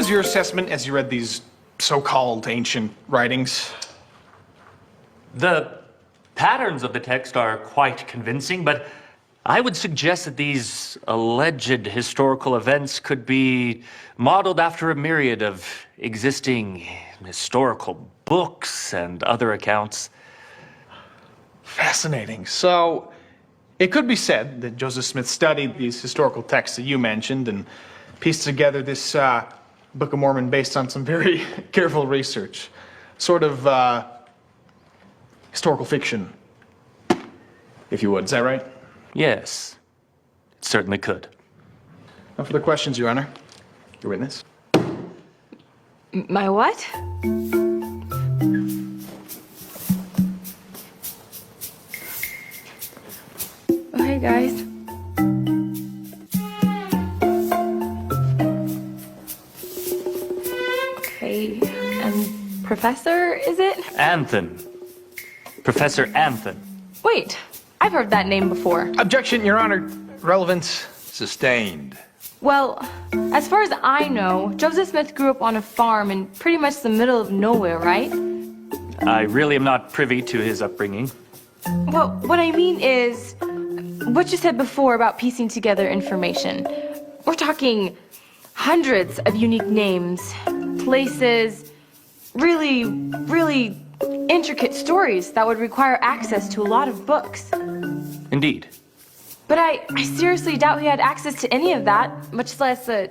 was your assessment as you read these so-called ancient writings? The patterns of the text are quite convincing, but I would suggest that these alleged historical events could be modeled after a myriad of existing historical books and other accounts. Fascinating. So, it could be said that Joseph Smith studied these historical texts that you mentioned and pieced together this Book of Mormon based on some very careful research. Sort of historical fiction, if you would. Is that right? Yes, it certainly could. No further questions, Your Honor. Your witness. My what? Oh, hey, guys. Okay, and Professor, is it? Anthem. Professor Anthem. Wait, I've heard that name before. Objection, Your Honor. Relevance. Sustained. Well, as far as I know, Joseph Smith grew up on a farm in pretty much the middle of nowhere, right? I really am not privy to his upbringing. Well, what I mean is, what you said before about piecing together information. We're talking hundreds of unique names, places, really, really intricate stories that would require access to a lot of books. Indeed. But I seriously doubt he had access to any of that, much less a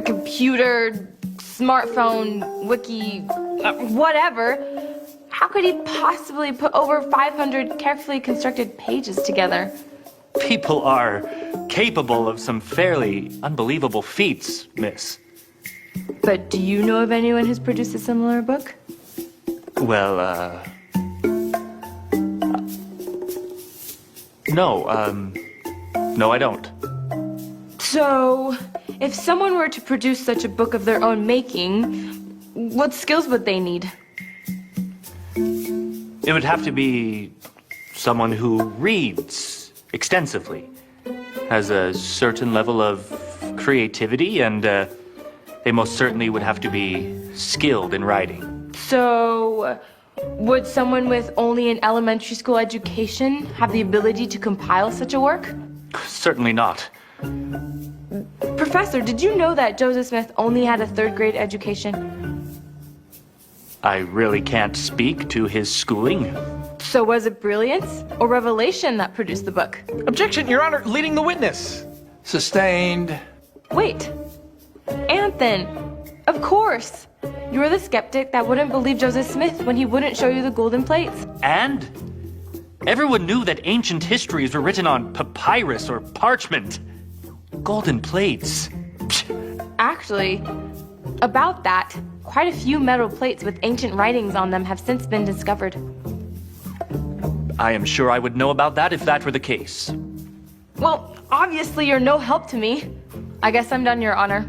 computer, smartphone, wiki, whatever. How could he possibly put over 500 carefully constructed pages together? People are capable of some fairly unbelievable feats, miss. But do you know of anyone who's produced a similar book? Well, no, I don't. So, if someone were to produce such a book of their own making, what skills would they need? It would have to be someone who reads extensively, has a certain level of creativity, and they most certainly would have to be skilled in writing. So, would someone with only an elementary school education have the ability to compile such a work? Certainly not. Professor, did you know that Joseph Smith only had a third-grade education? I really can't speak to his schooling. So was it brilliance or revelation that produced the book? Objection, Your Honor. Leading the witness. Sustained. Wait. Anthony, of course. You're the skeptic that wouldn't believe Joseph Smith when he wouldn't show you the golden plates. And everyone knew that ancient histories were written on papyrus or parchment. Golden plates. Actually, about that, quite a few metal plates with ancient writings on them have since been discovered. I am sure I would know about that if that were the case. Well, obviously you're no help to me. I guess I'm done, Your Honor.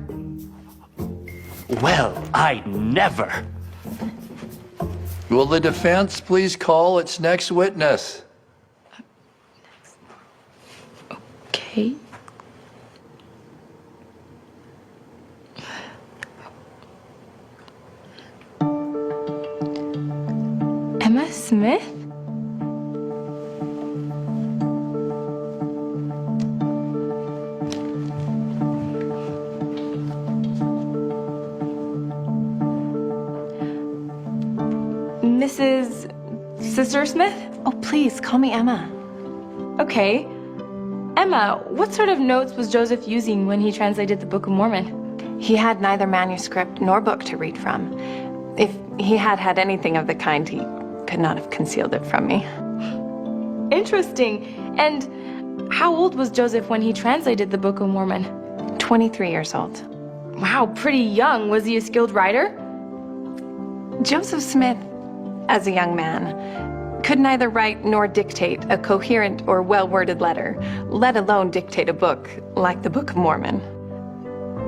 Well, I never. Will the defense please call its next witness? Okay. Emma Smith? Mrs. Sister Smith? Oh, please, call me Emma. Okay. Emma, what sort of notes was Joseph using when he translated the Book of Mormon? He had neither manuscript nor book to read from. If he had had anything of the kind, he could not have concealed it from me. Interesting. And how old was Joseph when he translated the Book of Mormon? 23 years old. Wow, pretty young. Was he a skilled writer? Joseph Smith, as a young man, could neither write nor dictate a coherent or well-worded letter, let alone dictate a book like the Book of Mormon.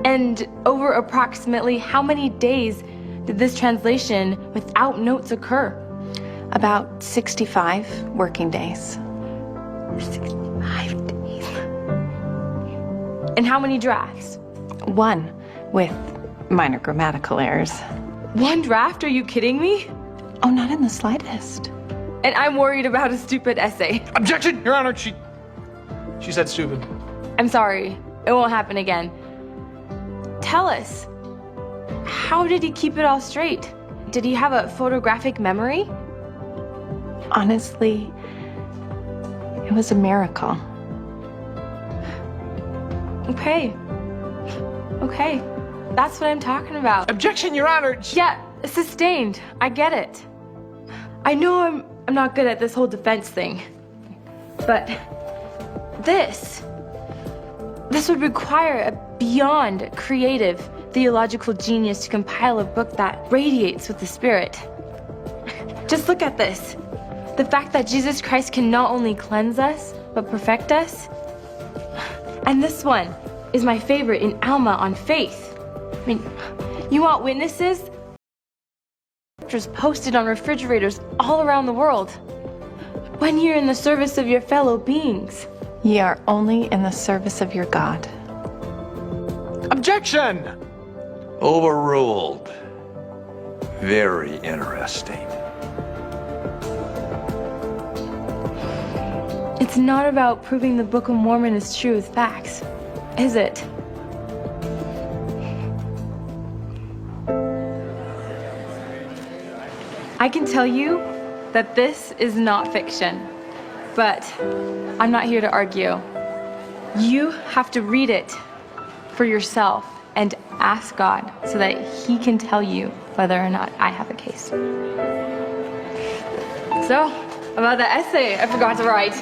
And over approximately how many days did this translation without notes occur? About 65 working days. 65 days. And how many drafts? One, with minor grammatical errors. One draft? Are you kidding me? Oh, not in the slightest. And I'm worried about a stupid essay. Objection, Your Honor. She said stupid. I'm sorry. It won't happen again. Tell us, how did he keep it all straight? Did he have a photographic memory? Honestly, it was a miracle. Okay. Okay. That's what I'm talking about. Objection, Your Honor. Yeah, sustained. I get it. I know I'm not good at this whole defense thing. But this would require a beyond creative theological genius to compile a book that radiates with the Spirit. Just look at this. The fact that Jesus Christ can not only cleanse us, but perfect us. And this one is my favorite in Alma on faith. I mean, you want witnesses? Just posted on refrigerators all around the world. When you're in the service of your fellow beings. Ye are only in the service of your God. Objection! Overruled. Very interesting. It's not about proving the Book of Mormon is true with facts, is it? I can tell you that this is not fiction, but I'm not here to argue. You have to read it for yourself and ask God so that He can tell you whether or not I have a case. So, about the essay I forgot to write.